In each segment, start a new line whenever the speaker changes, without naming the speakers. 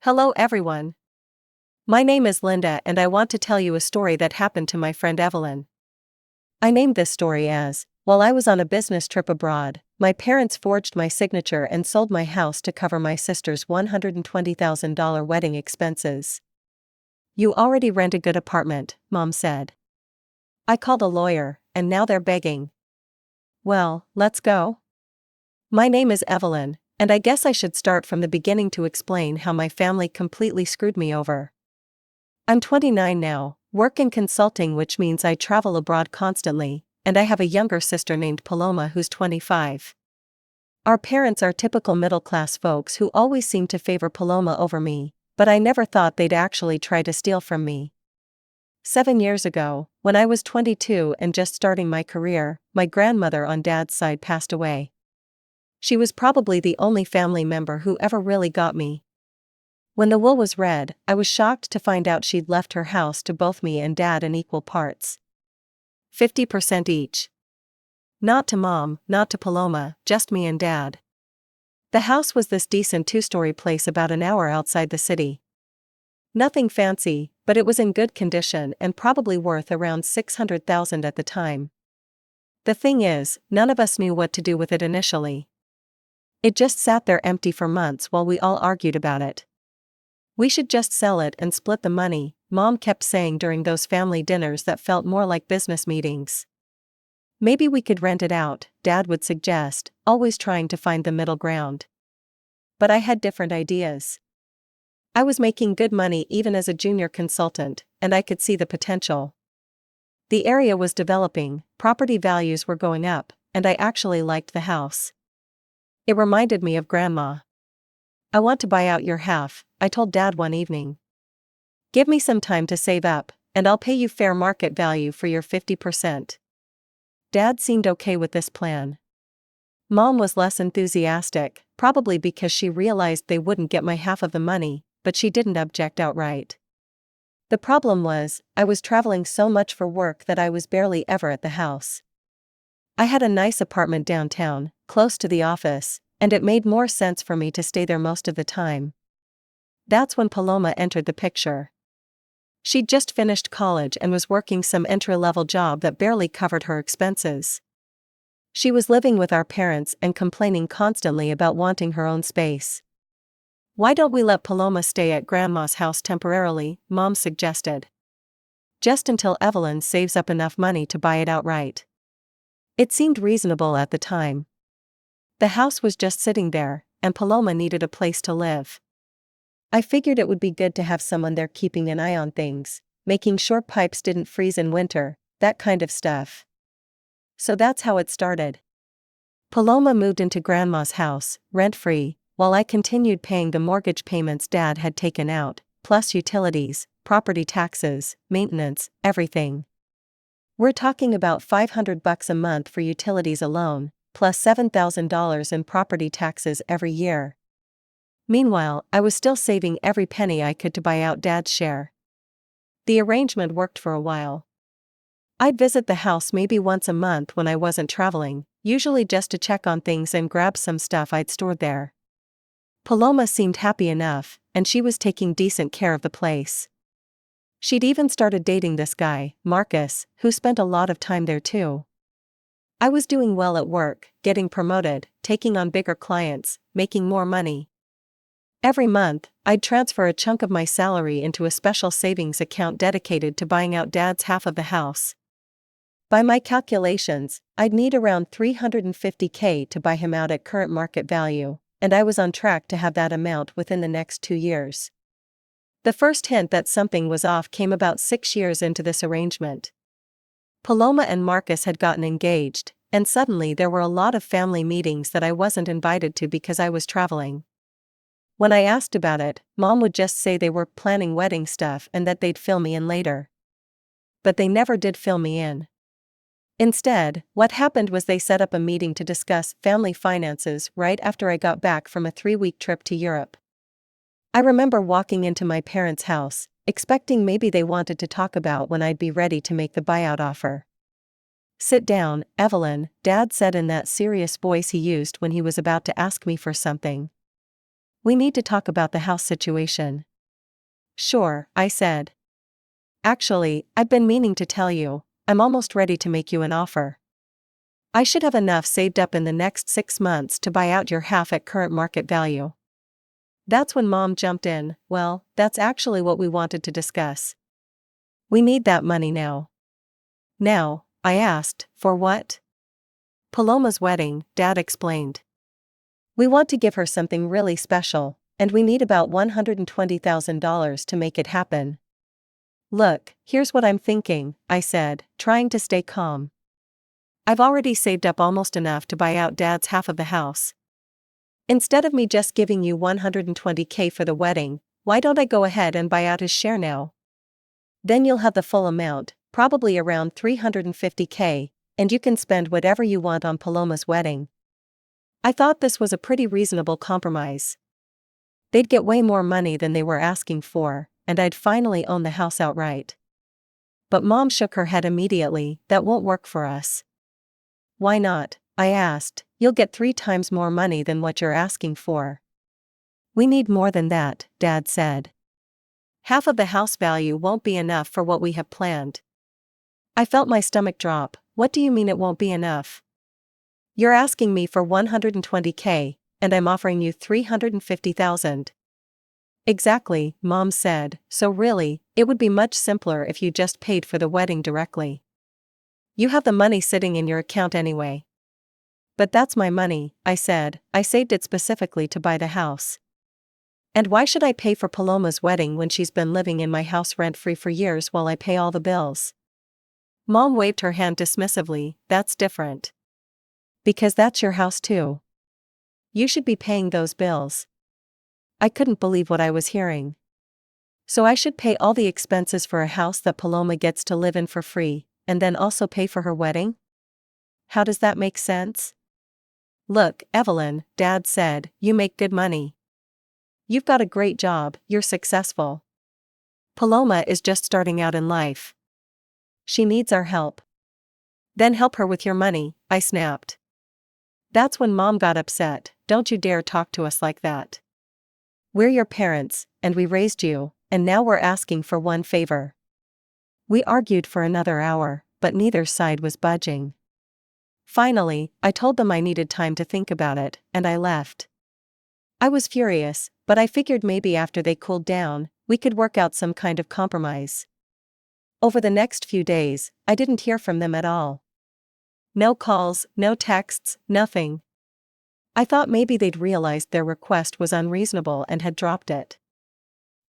Hello everyone. My name is Linda and I want to tell you a story that happened to my friend Evelyn. I named this story as, while I was on a business trip abroad, my parents forged my signature and sold my house to cover my sister's $120,000 wedding expenses. You already rent a good apartment, Mom said. I called a lawyer, and now they're begging. Well, let's go. My name is Evelyn, and I guess I should start from the beginning to explain how my family completely screwed me over. I'm 29 now, work in consulting, which means I travel abroad constantly, and I have a younger sister named Paloma who's 25. Our parents are typical middle-class folks who always seem to favor Paloma over me, but I never thought they'd actually try to steal from me. 7 years ago, when I was 22 and just starting my career, my grandmother on Dad's side passed away. She was probably the only family member who ever really got me. When the will was read, I was shocked to find out she'd left her house to both me and Dad in equal parts. 50% each. Not to Mom, not to Paloma, just me and Dad. The house was this decent 2-story place about an hour outside the city. Nothing fancy, but it was in good condition and probably worth around $600,000 at the time. The thing is, none of us knew what to do with it initially. It just sat there empty for months while we all argued about it. We should just sell it and split the money, Mom kept saying during those family dinners that felt more like business meetings. Maybe we could rent it out, Dad would suggest, always trying to find the middle ground. But I had different ideas. I was making good money even as a junior consultant, and I could see the potential. The area was developing, property values were going up, and I actually liked the house. It reminded me of Grandma. I want to buy out your half, I told Dad one evening. Give me some time to save up, and I'll pay you fair market value for your 50%. Dad seemed okay with this plan. Mom was less enthusiastic, probably because she realized they wouldn't get my half of the money, but she didn't object outright. The problem was, I was traveling so much for work that I was barely ever at the house. I had a nice apartment downtown, close to the office, and it made more sense for me to stay there most of the time. That's when Paloma entered the picture. She'd just finished college and was working some entry-level job that barely covered her expenses. She was living with our parents and complaining constantly about wanting her own space. Why don't we let Paloma stay at Grandma's house temporarily, Mom suggested. Just until Evelyn saves up enough money to buy it outright. It seemed reasonable at the time. The house was just sitting there, and Paloma needed a place to live. I figured it would be good to have someone there keeping an eye on things, making sure pipes didn't freeze in winter, that kind of stuff. So that's how it started. Paloma moved into Grandma's house, rent-free, while I continued paying the mortgage payments Dad had taken out, plus utilities, property taxes, maintenance, everything. We're talking about $500 a month for utilities alone, plus $7,000 in property taxes every year. Meanwhile, I was still saving every penny I could to buy out Dad's share. The arrangement worked for a while. I'd visit the house maybe once a month when I wasn't traveling, usually just to check on things and grab some stuff I'd stored there. Paloma seemed happy enough, and she was taking decent care of the place. She'd even started dating this guy, Marcus, who spent a lot of time there too. I was doing well at work, getting promoted, taking on bigger clients, making more money. Every month, I'd transfer a chunk of my salary into a special savings account dedicated to buying out Dad's half of the house. By my calculations, I'd need around $350K to buy him out at current market value, and I was on track to have that amount within the next 2 years. The first hint that something was off came about 6 years into this arrangement. Paloma and Marcus had gotten engaged, and suddenly there were a lot of family meetings that I wasn't invited to because I was traveling. When I asked about it, Mom would just say they were planning wedding stuff and that they'd fill me in later. But they never did fill me in. Instead, what happened was they set up a meeting to discuss family finances right after I got back from a 3-week trip to Europe. I remember walking into my parents' house, expecting maybe they wanted to talk about when I'd be ready to make the buyout offer. Sit down, Evelyn, Dad said in that serious voice he used when he was about to ask me for something. We need to talk about the house situation. Sure, I said. Actually, I've been meaning to tell you, I'm almost ready to make you an offer. I should have enough saved up in the next 6 months to buy out your half at current market value. That's when Mom jumped in. Well, that's actually what we wanted to discuss. We need that money now. Now, I asked, for what? Paloma's wedding, Dad explained. We want to give her something really special, and we need about $120,000 to make it happen. Look, here's what I'm thinking, I said, trying to stay calm. I've already saved up almost enough to buy out Dad's half of the house. Instead of me just giving you $120K for the wedding, why don't I go ahead and buy out his share now? Then you'll have the full amount, probably around $350K, and you can spend whatever you want on Paloma's wedding. I thought this was a pretty reasonable compromise. They'd get way more money than they were asking for, and I'd finally own the house outright. But Mom shook her head immediately. That won't work for us. Why not? I asked. You'll get 3 times more money than what you're asking for. We need more than that, Dad said. Half of the house value won't be enough for what we have planned. I felt my stomach drop. What do you mean it won't be enough? You're asking me for $120K, and I'm offering you $350,000. Exactly, Mom said, so really, it would be much simpler if you just paid for the wedding directly. You have the money sitting in your account anyway. But that's my money, I said. I saved it specifically to buy the house. And why should I pay for Paloma's wedding when she's been living in my house rent-free for years while I pay all the bills? Mom waved her hand dismissively. That's different. Because that's your house too. You should be paying those bills. I couldn't believe what I was hearing. So I should pay all the expenses for a house that Paloma gets to live in for free, and then also pay for her wedding? How does that make sense? Look, Evelyn, Dad said, you make good money. You've got a great job, you're successful. Paloma is just starting out in life. She needs our help. Then help her with your money, I snapped. That's when Mom got upset. Don't you dare talk to us like that. We're your parents, and we raised you, and now we're asking for one favor. We argued for another hour, but neither side was budging. Finally, I told them I needed time to think about it, and I left. I was furious, but I figured maybe after they cooled down, we could work out some kind of compromise. Over the next few days, I didn't hear from them at all. No calls, no texts, nothing. I thought maybe they'd realized their request was unreasonable and had dropped it.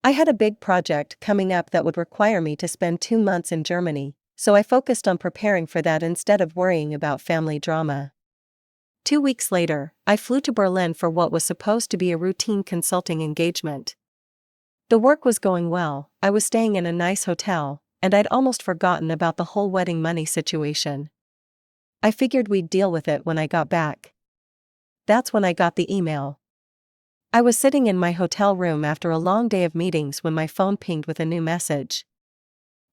I had a big project coming up that would require me to spend 2 months in Germany, so I focused on preparing for that instead of worrying about family drama. 2 weeks later, I flew to Berlin for what was supposed to be a routine consulting engagement. The work was going well, I was staying in a nice hotel, and I'd almost forgotten about the whole wedding money situation. I figured we'd deal with it when I got back. That's when I got the email. I was sitting in my hotel room after a long day of meetings when my phone pinged with a new message.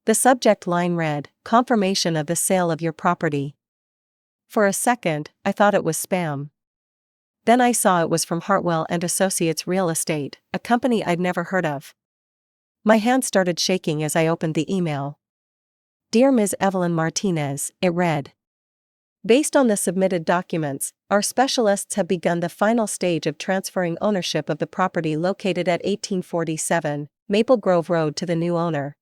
The subject line read, "Confirmation of the sale of your property." For a second, I thought it was spam. Then I saw it was from Hartwell and Associates Real Estate, a company I'd never heard of. My hand started shaking as I opened the email. Dear Ms. Evelyn Martinez, it read. Based on the submitted documents, our specialists have begun the final stage of transferring ownership of the property located at 1847 Maple Grove Road to the new owner.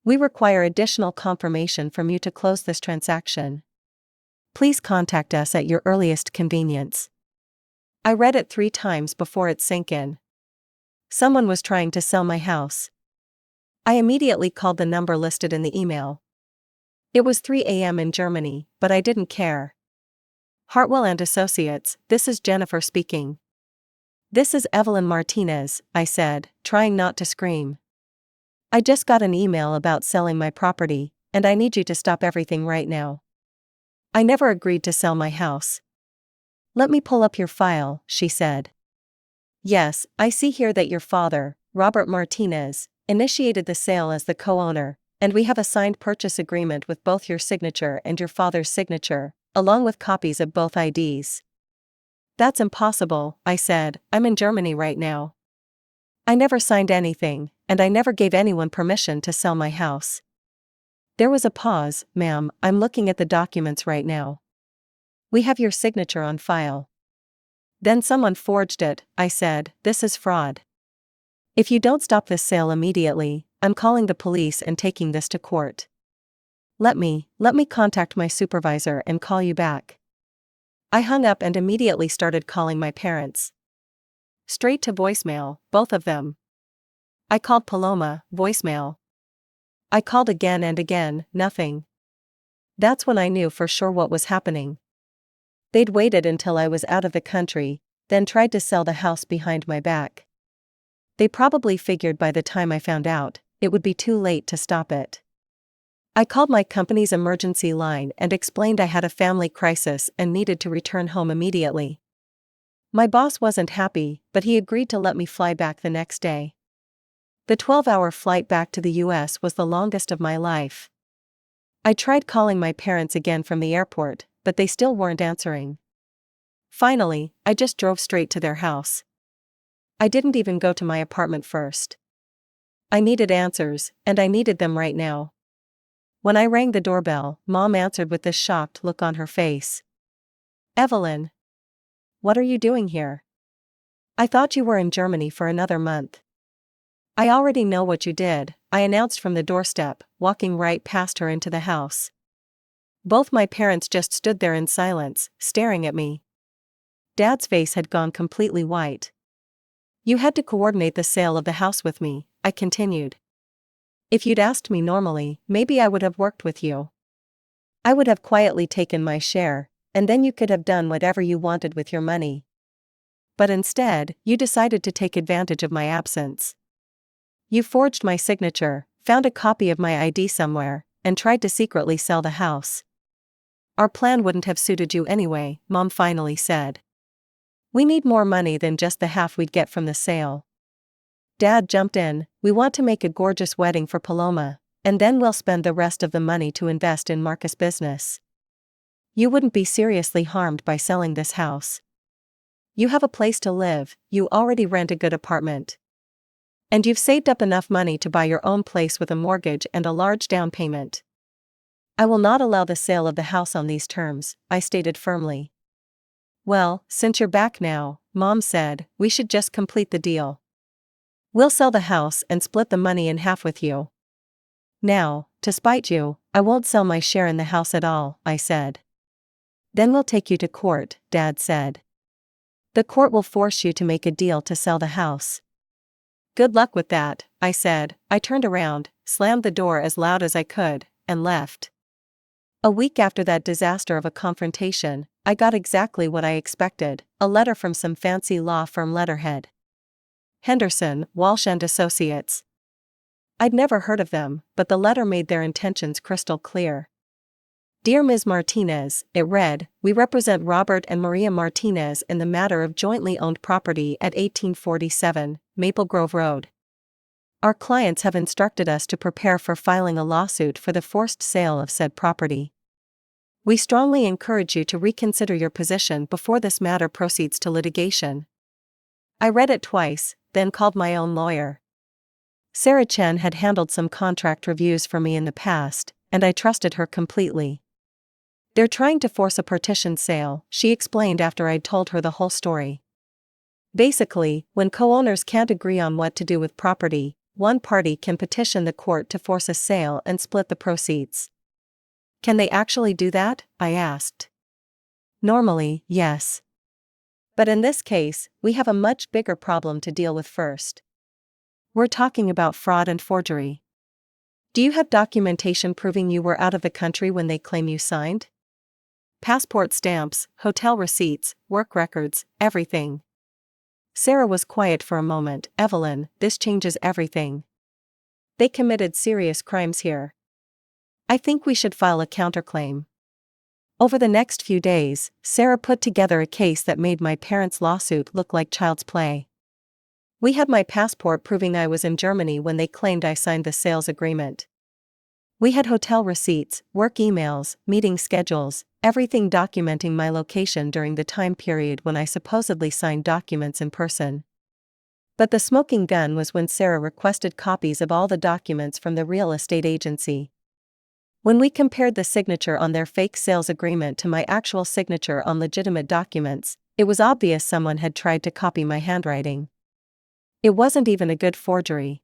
We require additional confirmation from you to close this transaction. Please contact us at your earliest convenience. I read it 3 times before it sank in. Someone was trying to sell my house. I immediately called the number listed in the email. It was 3 a.m. in Germany, but I didn't care. Hartwell and Associates, this is Jennifer speaking. This is Evelyn Martinez, I said, trying not to scream. I just got an email about selling my property, and I need you to stop everything right now. I never agreed to sell my house. Let me pull up your file, she said. Yes, I see here that your father, Robert Martinez, initiated the sale as the co-owner, and we have a signed purchase agreement with both your signature and your father's signature, along with copies of both IDs. That's impossible, I said, I'm in Germany right now. I never signed anything, and I never gave anyone permission to sell my house. There was a pause. Ma'am, I'm looking at the documents right now. We have your signature on file. Then someone forged it, I said, this is fraud. If you don't stop this sale immediately, I'm calling the police and taking this to court. Let me contact my supervisor and call you back. I hung up and immediately started calling my parents. Straight to voicemail, both of them. I called Paloma, voicemail. I called again and again, nothing. That's when I knew for sure what was happening. They'd waited until I was out of the country, then tried to sell the house behind my back. They probably figured by the time I found out, it would be too late to stop it. I called my company's emergency line and explained I had a family crisis and needed to return home immediately. My boss wasn't happy, but he agreed to let me fly back the next day. The 12-hour flight back to the US was the longest of my life. I tried calling my parents again from the airport, but they still weren't answering. Finally, I just drove straight to their house. I didn't even go to my apartment first. I needed answers, and I needed them right now. When I rang the doorbell, Mom answered with this shocked look on her face. Evelyn, what are you doing here? I thought you were in Germany for another month. I already know what you did, I announced from the doorstep, walking right past her into the house. Both my parents just stood there in silence, staring at me. Dad's face had gone completely white. You had to coordinate the sale of the house with me, I continued. If you'd asked me normally, maybe I would have worked with you. I would have quietly taken my share, and then you could have done whatever you wanted with your money. But instead, you decided to take advantage of my absence. You forged my signature, found a copy of my ID somewhere, and tried to secretly sell the house. Our plan wouldn't have suited you anyway, Mom finally said. We need more money than just the half we'd get from the sale. Dad jumped in, we want to make a gorgeous wedding for Paloma, and then we'll spend the rest of the money to invest in Marcus' business. You wouldn't be seriously harmed by selling this house. You have a place to live, you already rent a good apartment. And you've saved up enough money to buy your own place with a mortgage and a large down payment. I will not allow the sale of the house on these terms, I stated firmly. Well, since you're back now, Mom said, we should just complete the deal. We'll sell the house and split the money in half with you. Now, to spite you, I won't sell my share in the house at all, I said. Then we'll take you to court, Dad said. The court will force you to make a deal to sell the house. Good luck with that, I said. I turned around, slammed the door as loud as I could, and left. A week after that disaster of a confrontation, I got exactly what I expected, a letter from some fancy law firm letterhead. Henderson, Walsh and Associates. I'd never heard of them, but the letter made their intentions crystal clear. Dear Ms. Martinez, it read, we represent Robert and Maria Martinez in the matter of jointly owned property at 1847, Maple Grove Road. Our clients have instructed us to prepare for filing a lawsuit for the forced sale of said property. We strongly encourage you to reconsider your position before this matter proceeds to litigation. I read it twice, then called my own lawyer. Sarah Chen had handled some contract reviews for me in the past, and I trusted her completely. They're trying to force a partition sale, she explained after I'd told her the whole story. Basically, when co-owners can't agree on what to do with property, one party can petition the court to force a sale and split the proceeds. Can they actually do that? I asked. Normally, yes. But in this case, we have a much bigger problem to deal with first. We're talking about fraud and forgery. Do you have documentation proving you were out of the country when they claim you signed? Passport stamps, hotel receipts, work records, everything. Sarah was quiet for a moment. Evelyn, this changes everything. They committed serious crimes here. I think we should file a counterclaim. Over the next few days, Sarah put together a case that made my parents' lawsuit look like child's play. We had my passport proving I was in Germany when they claimed I signed the sales agreement. We had hotel receipts, work emails, meeting schedules, everything documenting my location during the time period when I supposedly signed documents in person. But the smoking gun was when Sarah requested copies of all the documents from the real estate agency. When we compared the signature on their fake sales agreement to my actual signature on legitimate documents, it was obvious someone had tried to copy my handwriting. It wasn't even a good forgery.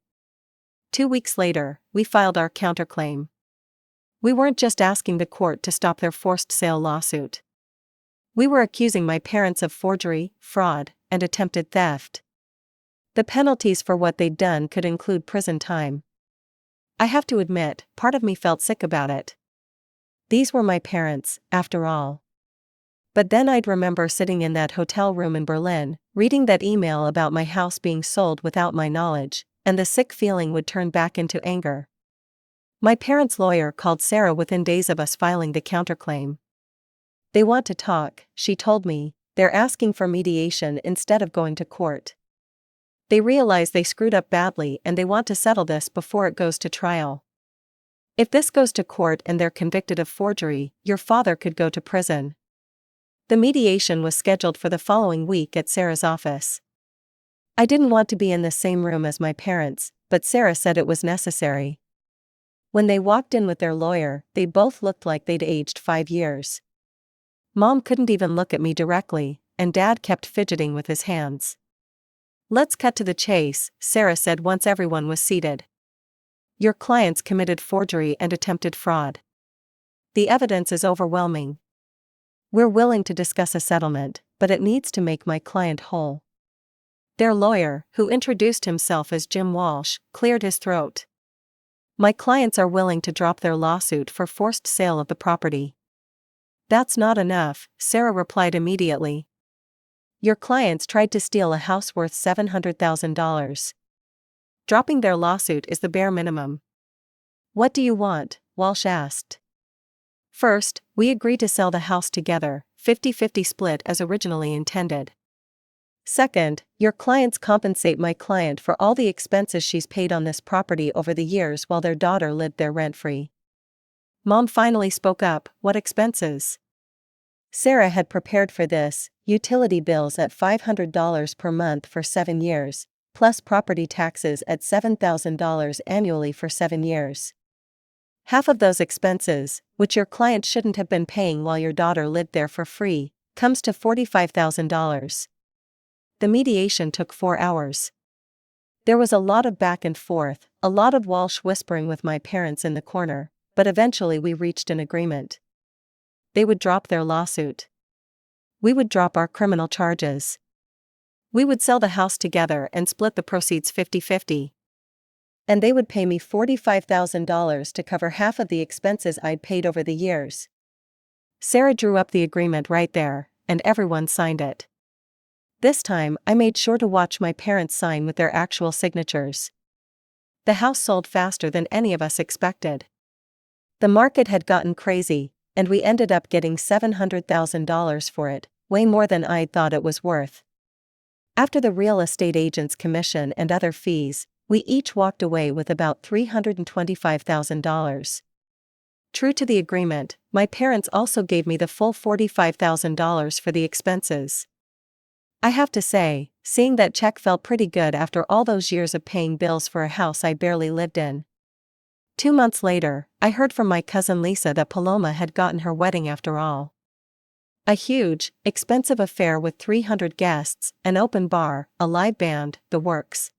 2 weeks later, we filed our counterclaim. We weren't just asking the court to stop their forced sale lawsuit. We were accusing my parents of forgery, fraud, and attempted theft. The penalties for what they'd done could include prison time. I have to admit, part of me felt sick about it. These were my parents, after all. But then I'd remember sitting in that hotel room in Berlin, reading that email about my house being sold without my knowledge, and the sick feeling would turn back into anger. My parents' lawyer called Sarah within days of us filing the counterclaim. They want to talk, she told me. They're asking for mediation instead of going to court. They realize they screwed up badly and they want to settle this before it goes to trial. If this goes to court and they're convicted of forgery, your father could go to prison. The mediation was scheduled for the following week at Sarah's office. I didn't want to be in the same room as my parents, but Sarah said it was necessary. When they walked in with their lawyer, they both looked like they'd aged 5 years. Mom couldn't even look at me directly, and Dad kept fidgeting with his hands. "Let's cut to the chase," Sarah said once everyone was seated. "Your clients committed forgery and attempted fraud. The evidence is overwhelming. We're willing to discuss a settlement, but it needs to make my client whole." Their lawyer, who introduced himself as Jim Walsh, cleared his throat. "My clients are willing to drop their lawsuit for forced sale of the property." "That's not enough," Sarah replied immediately. "Your clients tried to steal a house worth $700,000. Dropping their lawsuit is the bare minimum." "What do you want?" Walsh asked. "First, we agree to sell the house together, 50-50 split as originally intended. Second, your clients compensate my client for all the expenses she's paid on this property over the years while their daughter lived there rent-free." Mom finally spoke up. "What expenses?" Sarah had prepared for this: utility bills at $500 per month for 7 years, plus property taxes at $7,000 annually for 7 years. Half of those expenses, which your client shouldn't have been paying while your daughter lived there for free, comes to $45,000. The mediation took 4 hours. There was a lot of back and forth, a lot of Walsh whispering with my parents in the corner, but eventually we reached an agreement. They would drop their lawsuit. We would drop our criminal charges. We would sell the house together and split the proceeds 50-50. And they would pay me $45,000 to cover half of the expenses I'd paid over the years. Sarah drew up the agreement right there, and everyone signed it. This time, I made sure to watch my parents sign with their actual signatures. The house sold faster than any of us expected. The market had gotten crazy, and we ended up getting $700,000 for it, way more than I'd thought it was worth. After the real estate agent's commission and other fees, we each walked away with about $325,000. True to the agreement, my parents also gave me the full $45,000 for the expenses. I have to say, seeing that check felt pretty good after all those years of paying bills for a house I barely lived in. 2 months later, I heard from my cousin Lisa that Paloma had gotten her wedding after all. A huge, expensive affair with 300 guests, an open bar, a live band, the works.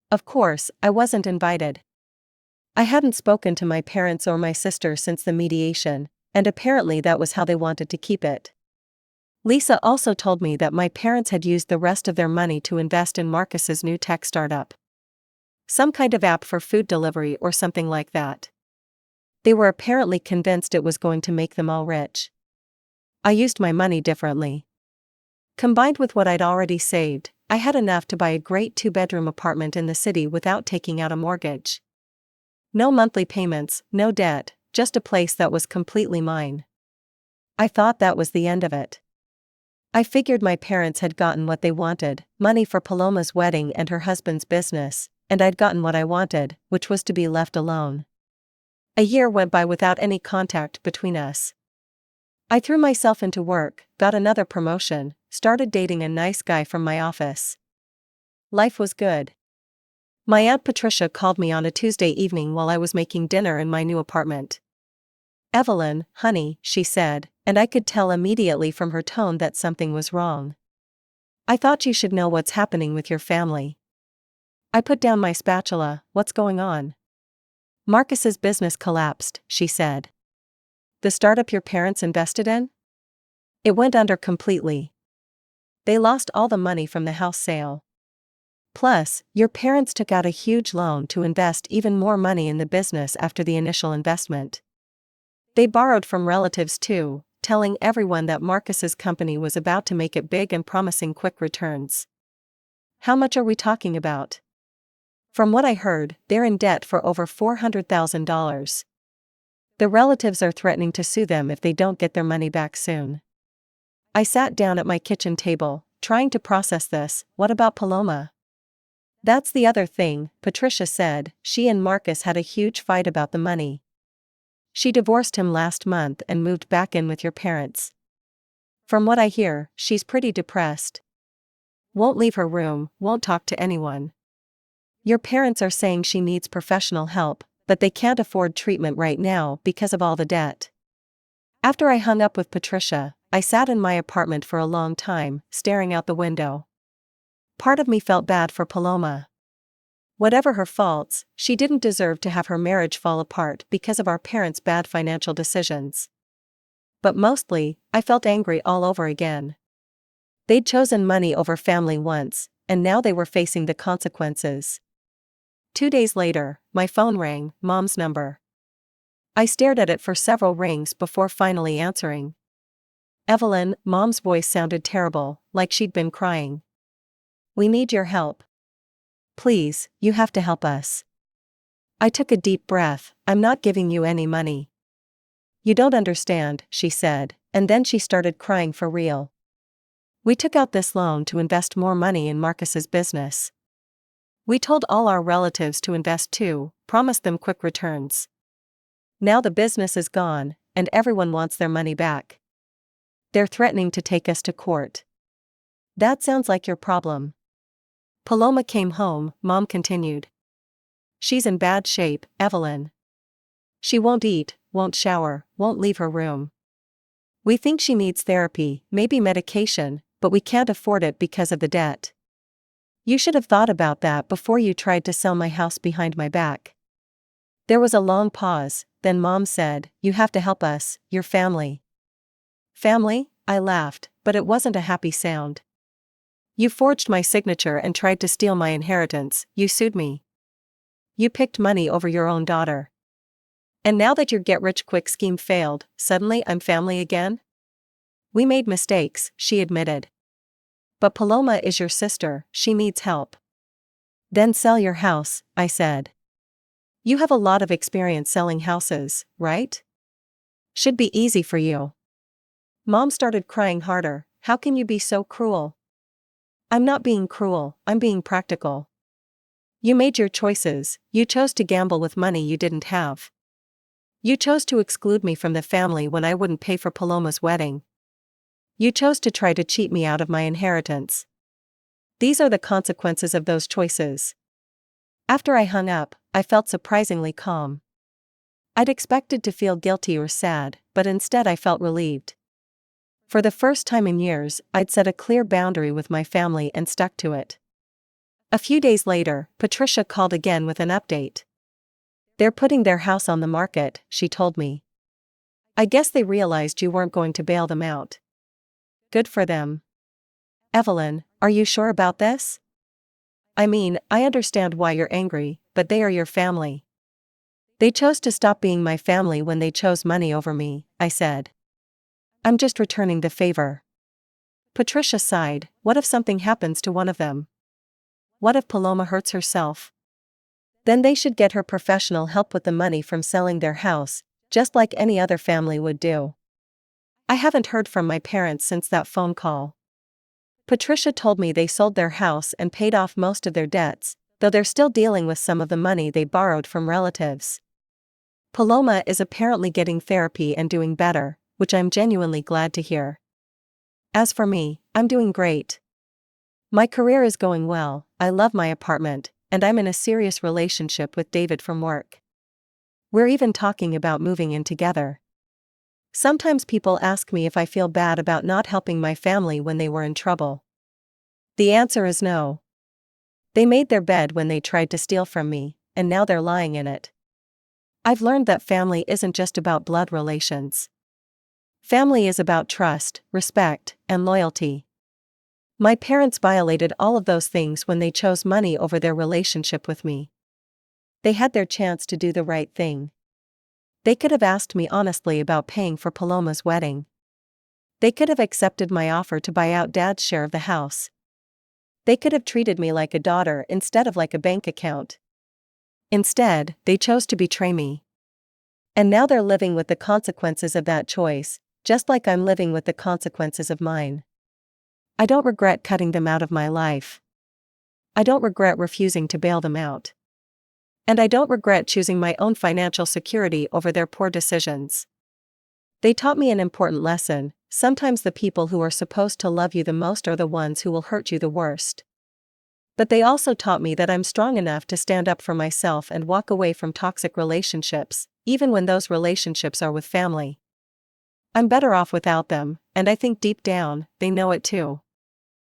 Of course, I wasn't invited. I hadn't spoken to my parents or my sister since the mediation, and apparently that was how they wanted to keep it. Lisa also told me that my parents had used the rest of their money to invest in Marcus's new tech startup. Some kind of app for food delivery or something like that. They were apparently convinced it was going to make them all rich. I used my money differently. Combined with what I'd already saved, I had enough to buy a great 2-bedroom apartment in the city without taking out a mortgage. No monthly payments, no debt, just a place that was completely mine. I thought that was the end of it. I figured my parents had gotten what they wanted, money for Paloma's wedding and her husband's business, and I'd gotten what I wanted, which was to be left alone. A year went by without any contact between us. I threw myself into work, got another promotion, started dating a nice guy from my office. Life was good. My Aunt Patricia called me on a Tuesday evening while I was making dinner in my new apartment. "Evelyn, honey," she said, and I could tell immediately from her tone that something was wrong. "I thought you should know what's happening with your family." I put down my spatula. "What's going on?" "Marcus's business collapsed," she said. "The startup your parents invested in? It went under completely. They lost all the money from the house sale. Plus, your parents took out a huge loan to invest even more money in the business after the initial investment. They borrowed from relatives too, telling everyone that Marcus's company was about to make it big and promising quick returns." "How much are we talking about?" "From what I heard, they're in debt for over $400,000. The relatives are threatening to sue them if they don't get their money back soon." I sat down at my kitchen table, trying to process this. "What about Paloma?" "That's the other thing," Patricia said. "She and Marcus had a huge fight about the money. She divorced him last month and moved back in with your parents. From what I hear, she's pretty depressed. Won't leave her room, won't talk to anyone. Your parents are saying she needs professional help, but they can't afford treatment right now because of all the debt." After I hung up with Patricia, I sat in my apartment for a long time, staring out the window. Part of me felt bad for Paloma. Whatever her faults, she didn't deserve to have her marriage fall apart because of our parents' bad financial decisions. But mostly, I felt angry all over again. They'd chosen money over family once, and now they were facing the consequences. 2 days later, my phone rang, Mom's number. I stared at it for several rings before finally answering. "Evelyn," Mom's voice sounded terrible, like she'd been crying. "We need your help. Please, you have to help us." I took a deep breath. "I'm not giving you any money." "You don't understand," she said, and then she started crying for real. "We took out this loan to invest more money in Marcus's business. We told all our relatives to invest too, promised them quick returns. Now the business is gone, and everyone wants their money back. They're threatening to take us to court." "That sounds like your problem." "Paloma came home," Mom continued. "She's in bad shape, Evelyn. She won't eat, won't shower, won't leave her room. We think she needs therapy, maybe medication, but we can't afford it because of the debt. You should have thought about that before you tried to sell my house behind my back." There was a long pause, then Mom said, "You have to help us, your family." "Family?" I laughed, but it wasn't a happy sound. "You forged my signature and tried to steal my inheritance, you sued me. You picked money over your own daughter. And now that your get-rich-quick scheme failed, suddenly I'm family again?" "We made mistakes," she admitted. "But Paloma is your sister, she needs help." "Then sell your house," I said. "You have a lot of experience selling houses, right? Should be easy for you." Mom started crying harder. "How can you be so cruel?" "I'm not being cruel, I'm being practical. You made your choices, you chose to gamble with money you didn't have. You chose to exclude me from the family when I wouldn't pay for Paloma's wedding. You chose to try to cheat me out of my inheritance. These are the consequences of those choices." After I hung up, I felt surprisingly calm. I'd expected to feel guilty or sad, but instead I felt relieved. For the first time in years, I'd set a clear boundary with my family and stuck to it. A few days later, Patricia called again with an update. "They're putting their house on the market," she told me. "I guess they realized you weren't going to bail them out." "Good for them." "Evelyn, are you sure about this?" "I mean, I understand why you're angry, but they are your family." "They chose to stop being my family when they chose money over me," I said. "I'm just returning the favor." Patricia sighed. "What if something happens to one of them? What if Paloma hurts herself? Then they should get her professional help with the money from selling their house, just like any other family would do." I haven't heard from my parents since that phone call. Patricia told me they sold their house and paid off most of their debts, though they're still dealing with some of the money they borrowed from relatives. Paloma is apparently getting therapy and doing better, which I'm genuinely glad to hear. As for me, I'm doing great. My career is going well, I love my apartment, and I'm in a serious relationship with David from work. We're even talking about moving in together. Sometimes people ask me if I feel bad about not helping my family when they were in trouble. The answer is no. They made their bed when they tried to steal from me, and now they're lying in it. I've learned that family isn't just about blood relations. Family is about trust, respect, and loyalty. My parents violated all of those things when they chose money over their relationship with me. They had their chance to do the right thing. They could have asked me honestly about paying for Paloma's wedding. They could have accepted my offer to buy out Dad's share of the house. They could have treated me like a daughter instead of like a bank account. Instead, they chose to betray me. And now they're living with the consequences of that choice, just like I'm living with the consequences of mine. I don't regret cutting them out of my life. I don't regret refusing to bail them out. And I don't regret choosing my own financial security over their poor decisions. They taught me an important lesson: sometimes the people who are supposed to love you the most are the ones who will hurt you the worst. But they also taught me that I'm strong enough to stand up for myself and walk away from toxic relationships, even when those relationships are with family. I'm better off without them, and I think deep down, they know it too.